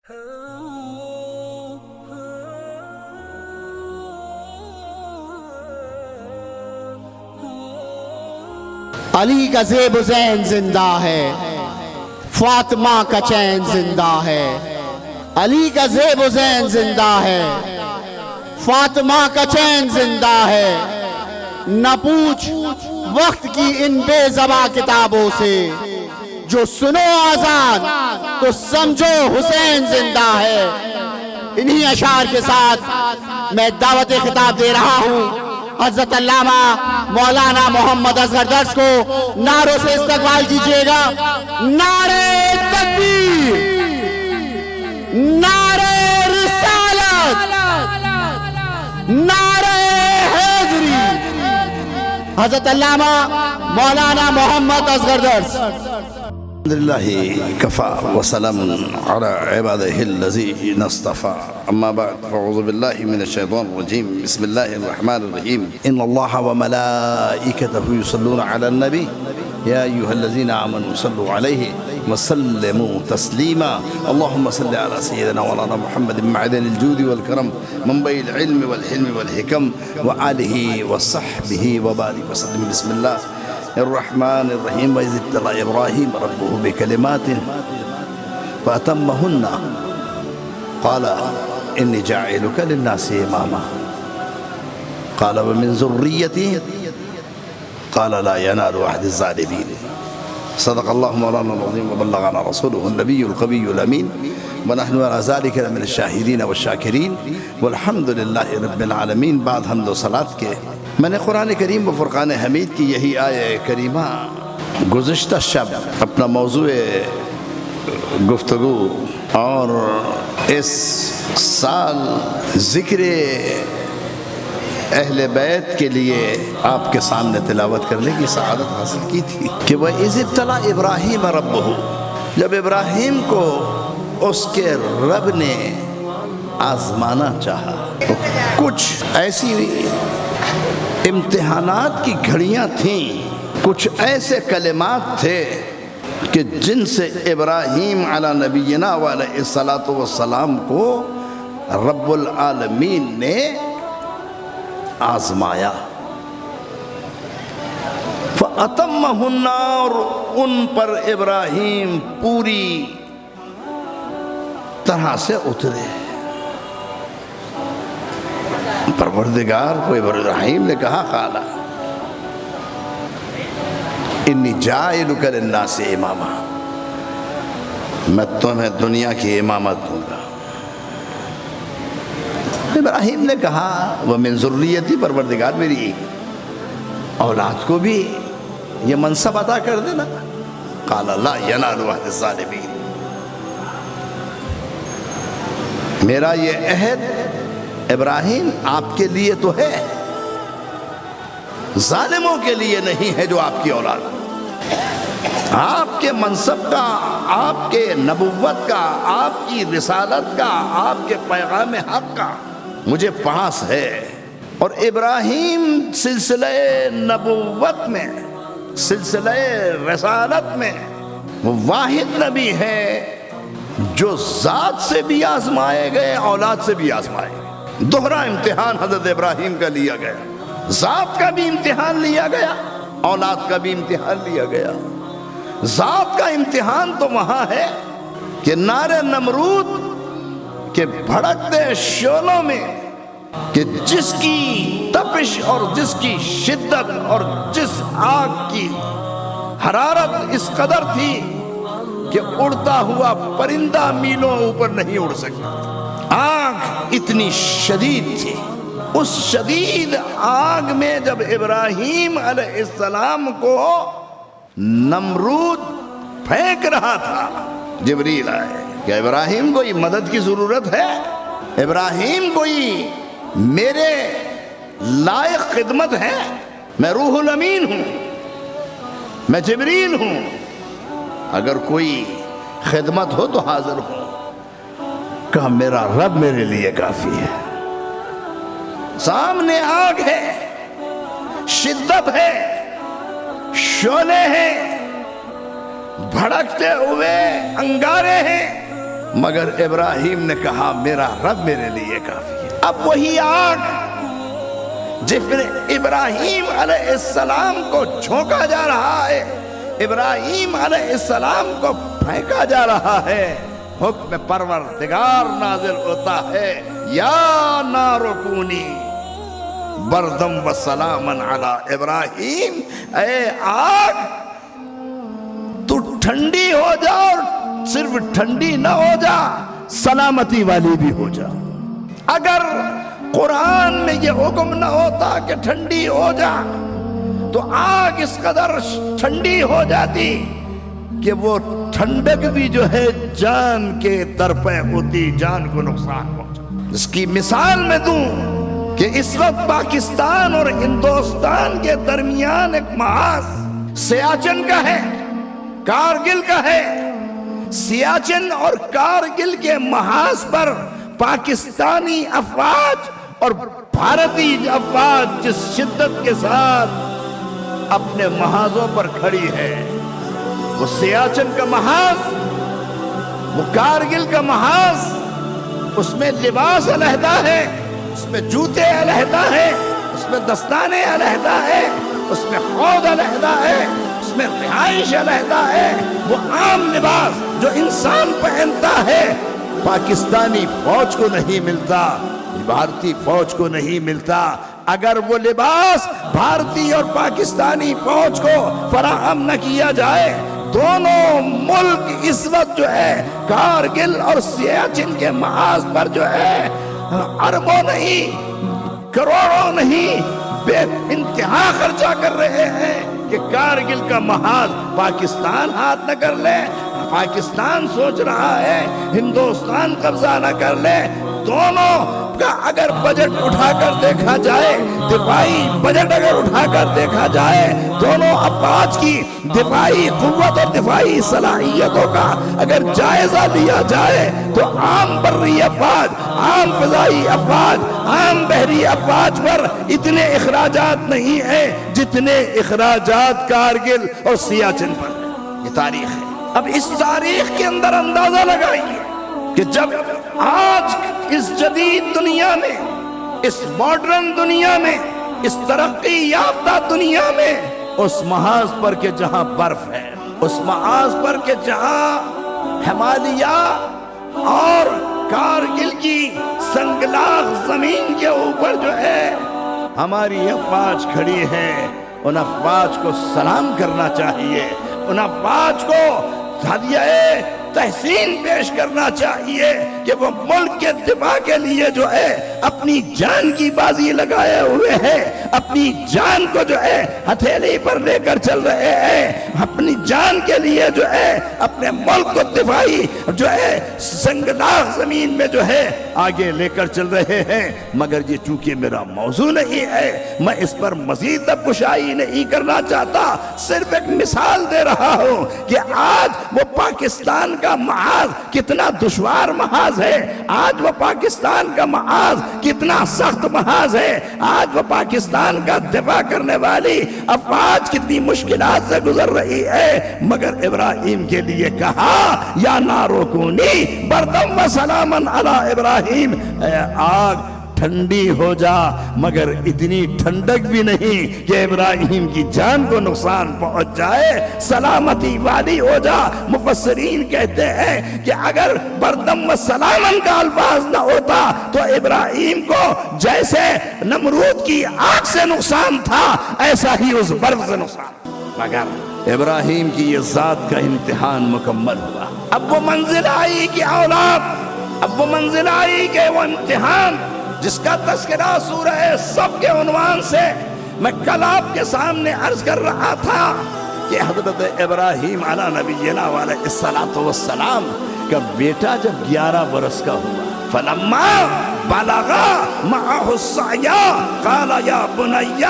علی کا زیب و زین زندہ ہے، فاطمہ کا چین زندہ ہے۔ علی کا زیب و زین زندہ ہے، فاطمہ کا چین زندہ ہے۔ نہ پوچھ وقت کی ان بے زباں کتابوں سے، جو سنو آزان تو سمجھو حسین زندہ ہے۔ انہی اشعار کے ساتھ میں دعوت خطاب دے رہا ہوں حضرت علامہ مولانا محمد اصغر درس کو۔ نعروں سے استقبال کیجئے گا۔ نعرہ تکبیر، نعرہ رسالت، نعرہ حیدری۔ حضرت علامہ مولانا محمد اصغر درس۔ الحمدللہ کفا وسلام علی عبادہ الذین اصطفى اما بعد فاعوذ باللہ من الشیطان الرجیم بسم اللہ الرحمن الرحیم ان اللہ وملائکتہ یصلون علی النبی یا ایہا الذین آمنوا صلوا علیہ وسلموا تسلیما اللہم صل علی سیدنا مولانا محمد معدن الجود والکرم منبع العلم والحلم والحکم وآلہ وصحبہ وبارک وسلم بسم اللہ الرحمن الرحیم وَإِذِ ابْتَلَىٰ إِبْرَاهِيمَ رَبُّهُ بِكَلِمَاتٍ فَأَتَمَّهُنَّ قَالَ إِنِّي جَاعِلُكَ لِلنَّاسِ إِمَامًا قَالَ وَمِن ذُرِّيَّتِي قَالَ لَا يَنَالُ عَهْدِ الظَّالِمِينَ صدق اللہ مولانا العظیم وبلغنا رسولہ النبی القوی الامین ونحن على ذلك لمن الشاہدین والشاکرین والحمد للہ رب العالمین۔ بعد حمد و صلاۃ کے میں نے قرآن کریم و فرقان حمید کی یہی آیہ کریمہ گزشتہ شب اپنا موضوع گفتگو اور اس سال ذکر اہل بیت کے لیے آپ کے سامنے تلاوت کرنے کی سعادت حاصل کی تھی کہ وَإِذِ ابْتَلَىٰ إِبْرَاهِيمَ رَبُّهُ، جب ابراہیم کو اس کے رب نے آزمانا چاہا، کچھ ایسی امتحانات کی گھڑیاں تھیں، کچھ ایسے کلمات تھے کہ جن سے ابراہیم علی نبینا علیہ الصلاۃ والسلام کو رب العالمین نے آزمایا۔ فَأَتَمَّهُنَّ، اور ان پر ابراہیم پوری طرح سے اترے۔ پروردگار کو ابراہیم نے کہا قال انی جاعلک للناس اماما، میں تمہیں دنیا کی امامت دوں گا۔ ابراہیم نے کہا ومن ذریتی، پروردگار میری اولاد کو بھی یہ منصب عطا کر دینا۔ قال لا ینال عہد الظالمین، میرا یہ عہد ابراہیم آپ کے لیے تو ہے، ظالموں کے لیے نہیں ہے جو آپ کی اولاد۔ آپ کے منصب کا، آپ کے نبوت کا، آپ کی رسالت کا، آپ کے پیغام حق کا مجھے پاس ہے۔ اور ابراہیم سلسلہ نبوت میں، سلسلہ رسالت میں وہ واحد نبی ہے جو ذات سے بھی آزمائے گئے، اولاد سے بھی آزمائے گئے۔ دوہرا امتحان حضرت ابراہیم کا لیا گیا، ذات کا بھی امتحان لیا گیا، اولاد کا بھی امتحان لیا گیا۔ ذات کا امتحان تو وہاں ہے کہ نار نمرود کے بھڑکتے شعلوں میں، کہ جس کی تپش اور جس کی شدت اور جس آگ کی حرارت اس قدر تھی کہ اڑتا ہوا پرندہ میلوں اوپر نہیں اڑ سکتا، آگ اتنی شدید تھی۔ اس شدید آگ میں جب ابراہیم علیہ السلام کو نمرود پھینک رہا تھا، جبریل آئے کہ ابراہیم کوئی مدد کی ضرورت ہے؟ ابراہیم کوئی میرے لائق خدمت ہے؟ میں روح الامین ہوں، میں جبریل ہوں، اگر کوئی خدمت ہو تو حاضر ہوں۔ کہا میرا رب میرے لیے کافی ہے۔ سامنے آگ ہے، شدت ہے، شعلے ہیں، بھڑکتے ہوئے انگارے ہیں، مگر ابراہیم نے کہا میرا رب میرے لیے کافی ہے۔ اب وہی آگ جس میں ابراہیم علیہ السلام کو جھونکا جا رہا ہے، ابراہیم علیہ السلام کو پھینکا جا رہا ہے، حکم پروردگار نازل ہوتا ہے، یا نار کونی بردم و سلامن علی ابراہیم، اے آگ تو ٹھنڈی ہو جا، اور صرف ٹھنڈی نہ ہو جا، سلامتی والی بھی ہو جا۔ اگر قرآن میں یہ حکم نہ ہوتا کہ ٹھنڈی ہو جا تو آگ اس قدر ٹھنڈی ہو جاتی کہ وہ ٹھنڈک بھی جو ہے جان کے در پہ ہوتی، جان کو نقصان پہنچا۔ اس کی مثال میں دوں کہ اس وقت پاکستان اور ہندوستان کے درمیان ایک محاذ سیاچن کا ہے، کارگل کا ہے۔ سیاچن اور کارگل کے محاذ پر پاکستانی افواج اور بھارتی افواج جس شدت کے ساتھ اپنے محاذوں پر کھڑی ہے، وہ سیاچن کا محاذ، وہ کارگل کا محاذ، اس میں لباس علیحدہ ہے، اس میں جوتے علیحدہ ہیں، اس میں دستانے علیحدہ ہیں، اس میں حوض علیحدہ ہے، اس میں رہائش علیحدہ ہے۔ وہ عام لباس جو انسان پہنتا ہے پاکستانی فوج کو نہیں ملتا، بھارتی فوج کو نہیں ملتا۔ اگر وہ لباس بھارتی اور پاکستانی فوج کو فراہم نہ کیا جائے، دونوں ملک اس وقت جو ہے کارگل اور سیاچن کے محاذ پر جو ہے اربوں نہیں، کروڑوں نہیں، بے انتہا خرچہ کر رہے ہیں کہ کارگل کا محاذ پاکستان ہاتھ نہ کر لے۔ پاکستان سوچ رہا ہے ہندوستان قبضہ نہ کر لے۔ دونوں کا اگر بجٹ اٹھا کر دیکھا جائے، دفاعی بجٹ اگر اٹھا کر دیکھا جائے، دونوں افواج کی دفاعی قوت اور دفاعی صلاحیتوں کا اگر جائزہ لیا جائے تو عام بری افواج، عام فضائی افواج، عام بحری افواج پر اتنے اخراجات نہیں ہیں جتنے اخراجات کارگل اور سیاچن پر۔ یہ تاریخ ہے۔ اب اس تاریخ کے اندر اندازہ لگائیے کہ جب آج اس جدید دنیا میں، اس ماڈرن دنیا میں، اس ترقی یافتہ دنیا میں، اس محاذ پر کہ جہاں برف ہے، اس محاذ پر کہ جہاں ہمالیہ اور کارگل کی سنگلاخ زمین کے اوپر جو ہے ہماری افواج کھڑی ہے، ان افواج کو سلام کرنا چاہیے، ان افواج کو ہدیہ تحسین پیش کرنا چاہیے کہ وہ ملک کے دفاع کے لیے جو ہے اپنی جان کی بازی لگائے ہوئے ہیں، اپنی جان کو جو ہے ہتھیلی پر لے کر چل رہے ہیں، اپنی جان کے لیے جو ہے اپنے ملک کو دفاعی جو ہے سنگلاخ زمین میں جو ہے آگے لے کر چل رہے ہیں۔ مگر یہ چونکہ میرا موضوع نہیں ہے، میں اس پر مزید تبکشائی نہیں کرنا چاہتا، صرف ایک مثال دے رہا ہوں کہ آج وہ پاکستان کا محاذ کتنا دشوار محاذ ہے، آج وہ پاکستان کا محاذ کتنا سخت محاذ ہے، آج وہ پاکستان کا دفاع کرنے والی افواج کتنی مشکلات سے گزر رہی ہے۔ مگر ابراہیم کے لیے کہا یا نارو کونی بردم و سلامن علی ابراہیم، اے آگ ٹھنڈی ہو جا، مگر اتنی ٹھنڈک بھی نہیں کہ ابراہیم کی جان کو نقصان پہنچ جائے، سلامتی والی ہو جا۔ مفسرین کہتے ہیں کہ اگر بردم و سلامن کا الفاظ نہ ہوتا تو ابراہیم کو جیسے نمرود کی آگ سے نقصان تھا ایسا ہی اس برف سے نقصان، مگر ابراہیم کی یہ ذات کا امتحان مکمل ہوا۔ اب وہ منزل آئی کہ اولاد، اب وہ منزل آئی کہ وہ امتحان جس کا تذکرہ سورہ صف کے عنوان سے میں کل آپ کے سامنے عرض کر رہا تھا کہ حضرت ابراہیم علی نبینا علیہ السلام کا بیٹا جب 11 برس کا ہوا، فلما بلغ معه السعي قال يا بني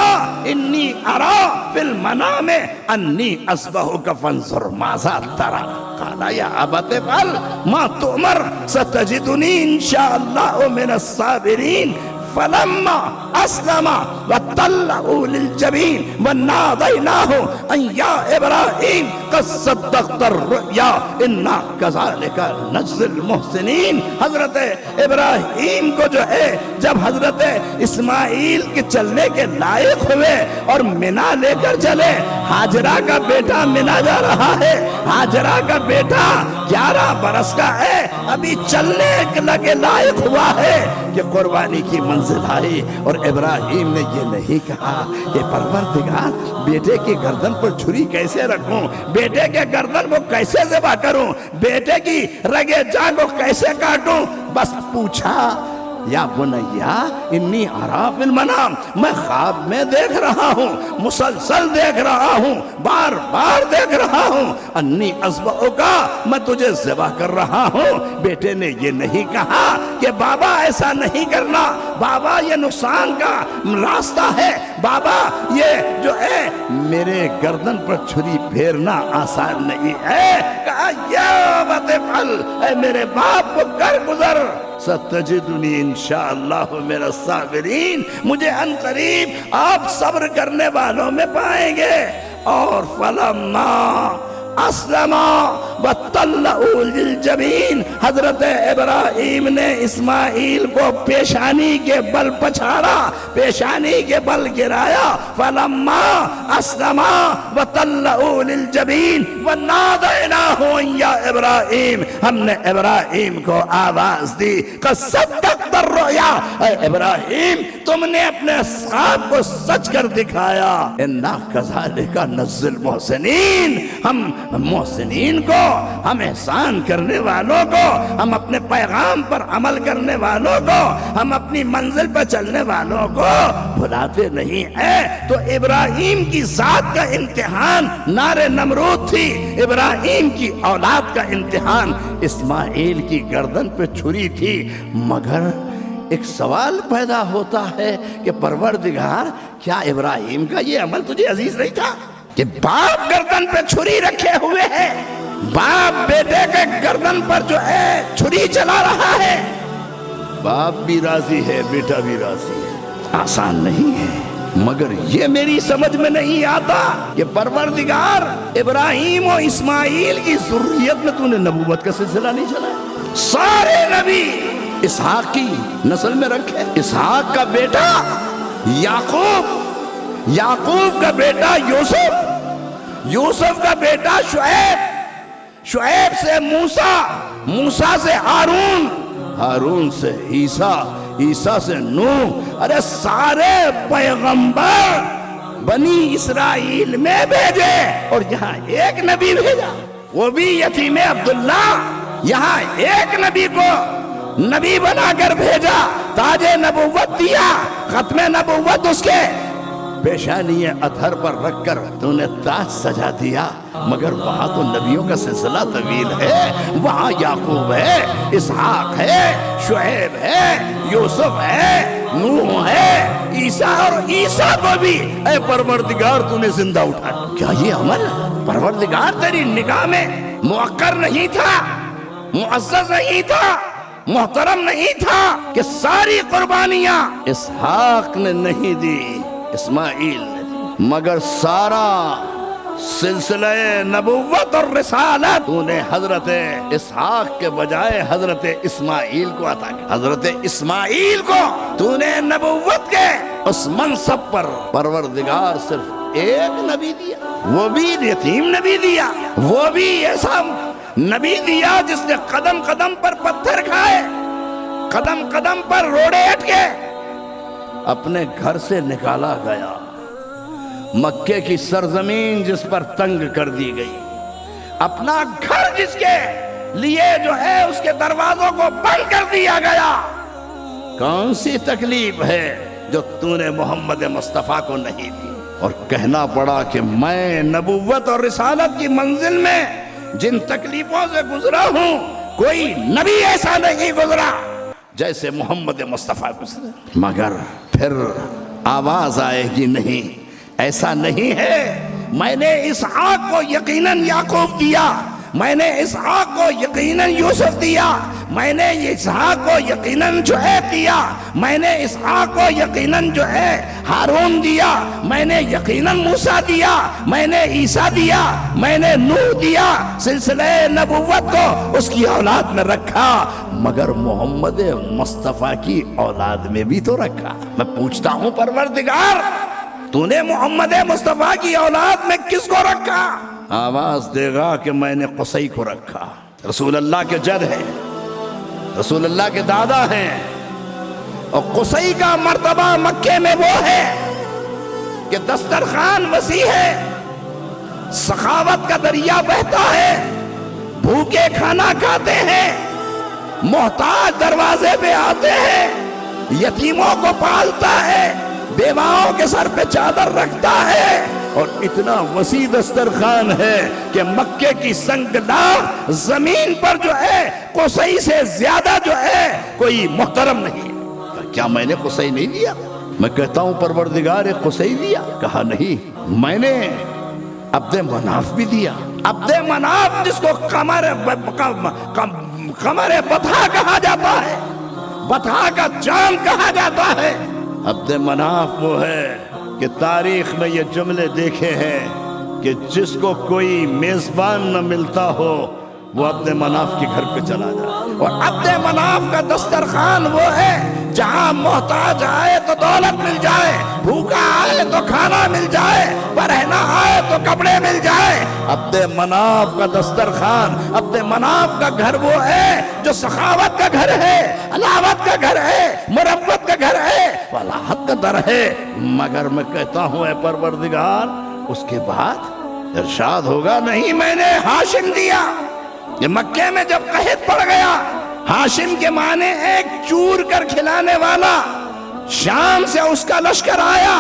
إني أرى في المنام أني أذبحك فانظر ماذا ترى قال يا أبت افعل ما تؤمر ستجدني إن شاء الله من الصابرين فلما أسلم وتله للجبين وناديناه أن يا إبراهيم قد صدقت صدقت الرؤیا انا کذالک نجزی المحسنین۔ حضرت ابراہیم کو جو ہے جب حضرت اسماعیل کے چلنے کے لائق ہوئے اور منا لے کر چلے، ہاجرہ کا بیٹا منا جا رہا ہے، ہاجرہ کا بیٹا 11 برس کا ہے، ابھی چلنے کے لائق ہوا ہے کہ قربانی کی منزل آئی، اور ابراہیم نے یہ نہیں کہا کہ پروردگار بیٹے کی گردن پر چھری کیسے رکھوں، بیٹے کے گردن کو کیسے ذبح کروں، بیٹے کی رگے جاں کو کیسے کاٹوں، بس پوچھا یا بنیا انی ارا فی المنام، میں خواب میں دیکھ رہا ہوں، مسلسل دیکھ رہا ہوں، بار بار دیکھ رہا ہوں، انی اذبحک، میں تجھے ذبح کر رہا ہوں۔ بیٹے نے یہ نہیں کہا کہ بابا ایسا نہیں کرنا، بابا یہ نقصان کا راستہ ہے، بابا یہ جو ہے میرے گردن پر چھری پھیرنا آسان نہیں ہے۔ کہا یا ابت افعل، اے میرے باپ کو کر گزر، ستجدنی انشاءاللہ من الصابرین، مجھے ان قریب آپ صبر کرنے والوں میں پائیں گے۔ اور فلما اسلم وتلہ للجبین، حضرت ابراہیم نے اسماعیل کو پیشانی کے بل پچھاڑا، پیشانی کے بل گرایا۔ فلما اسلم وتلہ للجبین ونادیناہ یا ابراہیم، ہم نے ابراہیم کو آواز دی، قد صدقت الرؤیا، اے ابراہیم تم نے اپنے خواب کو سچ کر دکھایا۔ انا کذالک نجزی المحسنین، ہم محسنین کو، ہم احسان کرنے والوں کو، ہم اپنے پیغام پر عمل کرنے والوں کو، ہم اپنی منزل پر چلنے والوں کو بھلاتے نہیں ہیں۔ تو ابراہیم کی ذات کا امتحان نار نمرود تھی، ابراہیم کی اولاد کا امتحان اسماعیل کی گردن پہ چھری تھی۔ مگر ایک سوال پیدا ہوتا ہے کہ پروردگار کیا ابراہیم کا یہ عمل تجھے عزیز نہیں تھا کہ باپ گردن پہ چھری رکھے ہوئے ہے، باپ بیٹے کے گردن پر جو ہے چھری چلا رہا ہے، باپ بھی راضی ہے بیٹا بھی راضی ہے، آسان نہیں ہے۔ مگر یہ میری سمجھ میں نہیں آتا کہ پروردگار ابراہیم و اسماعیل کی ذریت میں تو نے نبوت کا سلسلہ نہیں چلایا، سارے نبی اسحاق کی نسل میں رکھے، اسحاق کا بیٹا یعقوب، یعقوب کا بیٹا یوسف، یوسف کا بیٹا شعیب، شعیب سے موسیٰ، موسیٰ سے ہارون، ہارون سے عیسیٰ، عیسیٰ سے نوح۔ ارے سارے پیغمبر بنی اسرائیل میں بھیجے اور یہاں ایک نبی بھیجا، وہ بھی یتیم عبداللہ، یہاں ایک نبی کو نبی بنا کر بھیجا، تاج نبوت دیا، ختم نبوت اس کے پیشانی اطہر پر رکھ کر تو نے تاج سجا دیا۔ مگر وہاں تو نبیوں کا سلسلہ طویل ہے، وہاں یعقوب ہے، اسحاق ہے، شعیب ہے، یوسف ہے، نوح ہے، عیسیٰ، اور عیسیٰ کو بھی اے پروردگار تو نے زندہ اٹھایا۔ کیا یہ عمل پروردگار تیری نگاہ میں موقر نہیں تھا، معزز نہیں تھا، محترم نہیں تھا کہ ساری قربانیاں اسحاق نے نہیں دی، اسماعیل نے دی، مگر سارا سلسلہ نبوت اور رسالت تو نے حضرت اسحاق کے بجائے حضرت اسماعیل کو عطا کیا۔ حضرت اسماعیل کو تو نے نبوت کے اس منصب پر پروردگار صرف ایک نبی دیا، وہ بھی یتیم نبی دیا، وہ بھی ایسا نبی دیا جس نے قدم قدم پر پتھر کھائے، قدم قدم پر روڑے اٹکے، اپنے گھر سے نکالا گیا، مکے کی سرزمین جس پر تنگ کر دی گئی، اپنا گھر جس کے لیے جو ہے اس کے دروازوں کو بند کر دیا گیا۔ کون سی تکلیف ہے جو تو نے محمد مصطفیٰ کو نہیں دی؟ اور کہنا پڑا کہ میں نبوت اور رسالت کی منزل میں جن تکلیفوں سے گزرا ہوں کوئی نبی ایسا نہیں گزرا جیسے محمد مصطفیٰ گزرا۔ مگر پھر آواز آئے گی نہیں، ایسا نہیں ہے، میں نے اسحاق کو یقیناً یعقوب دیا، میں نے اسحاق کو یقیناً یوسف دیا، میں نے اسحاق کو یقیناً شعیب دیا، میں نے اسحاق کو یقیناً جو ہے ہارون دیا، میں نے یقیناً موسیٰ دیا، میں نے عیسیٰ دیا، میں نے نوح دیا، سلسلہ نبوت کو اس کی اولاد میں رکھا، مگر محمد مصطفیٰ کی اولاد میں بھی تو رکھا۔ میں پوچھتا ہوں پروردگار، تو نے محمد مصطفیٰ کی اولاد میں کس کو رکھا؟ آواز دے گا کہ میں نے قصی کو رکھا۔ رسول اللہ کے جد ہیں، رسول اللہ کے دادا ہیں، اور قصی کا مرتبہ مکے میں وہ ہے کہ دسترخوان وسیع ہے، سخاوت کا دریا بہتا ہے، بھوکے کھانا کھاتے ہیں، محتاج دروازے پہ آتے ہیں، یتیموں کو پالتا ہے، بیواؤں کے سر پہ چادر رکھتا ہے، اور اتنا وسیع دسترخوان ہے کہ مکے کی سنگلاخ زمین پر جو ہے قصی سے زیادہ جو ہے کوئی محترم نہیں۔ کیا میں نے قصی نہیں دیا؟ میں کہتا ہوں پروردگار قصی دیا؟ کہا نہیں، میں نے عبد مناف بھی دیا۔ عبد مناف جس کو قمر بطحا کہا جاتا ہے، بطحا کا چاند کہا جاتا ہے، عبد مناف وہ ہے کہ تاریخ میں یہ جملے دیکھے ہیں کہ جس کو کوئی میزبان نہ ملتا ہو وہ عبد مناف کے گھر پہ چلا جائے، اور عبد مناف کا دسترخوان وہ ہے جہاں محتاج آئے تو دولت مل جائے، بھوکا آئے تو کھانا مل جائے، برہنہ آئے تو کپڑے مل جائے۔ عبد مناف کا دسترخوان، عبد مناف کا گھر وہ ہے جو سخاوت کا گھر ہے، علاوت کا گھر ہے، مروت کا گھر ہے، ولاحت کا در ہے۔ مگر میں کہتا ہوں اے پروردگار، اس کے بعد ارشاد ہوگا نہیں میں نے ہاشم دیا۔ یہ مکے میں جب قحط پڑ گیا، ہاشم کے معنی ایک چور کر کھلانے والا، شام سے اس کا لشکر آیا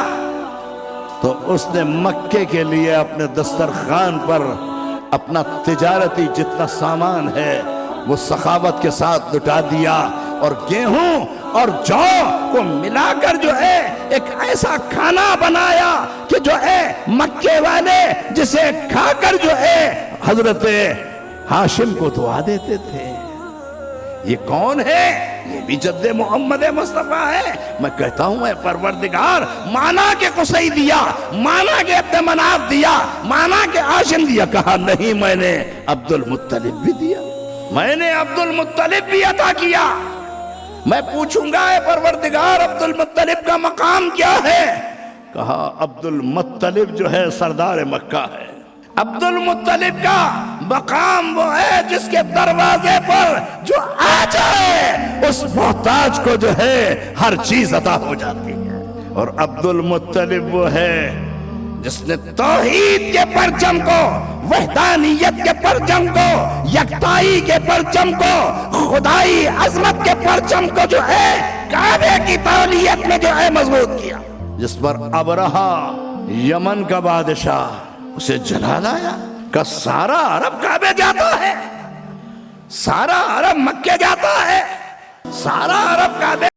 تو اس نے مکے کے لیے اپنے دسترخوان پر اپنا تجارتی جتنا سامان ہے وہ سخاوت کے ساتھ لٹا دیا، اور گیہوں اور جو کو ملا کر جو ہے ایک ایسا کھانا بنایا کہ جو ہے مکے والے جسے کھا کر جو ہے حضرت ہاشم کو دعا دیتے تھے۔ یہ کون ہے؟ یہ بھی جد محمد مصطفیٰ ہے۔ میں کہتا ہوں اے پروردگار، مانا کہ قصی دیا، مانا کہ عبد مناف دیا، مانا کہ ہاشم دیا، کہا نہیں میں نے عبد المطلب بھی دیا، میں نے عبد المطلب بھی عطا کیا۔ میں پوچھوں گا اے پروردگار عبد المطلب کا مقام کیا ہے؟ کہا عبد المطلب جو ہے سردار مکہ ہے۔ عبد المطلب کا مقام وہ ہے جس کے دروازے پر جو آ جائے اس محتاج کو جو ہے ہر چیز عطا ہو جاتی ہے، اور عبد المطلب وہ ہے جس نے توحید کے پرچم کو، وحدانیت کے پرچم کو، یکتائی کے پرچم کو، خدائی عظمت کے پرچم کو جو ہے کعبے کی تولیت میں جو ہے مضبوط کیا، جس پر ابرہا یمن کا بادشاہ اسے جلا لایا کہ سارا عرب کعبے جاتا ہے، سارا عرب مکے جاتا ہے، سارا عرب کعبے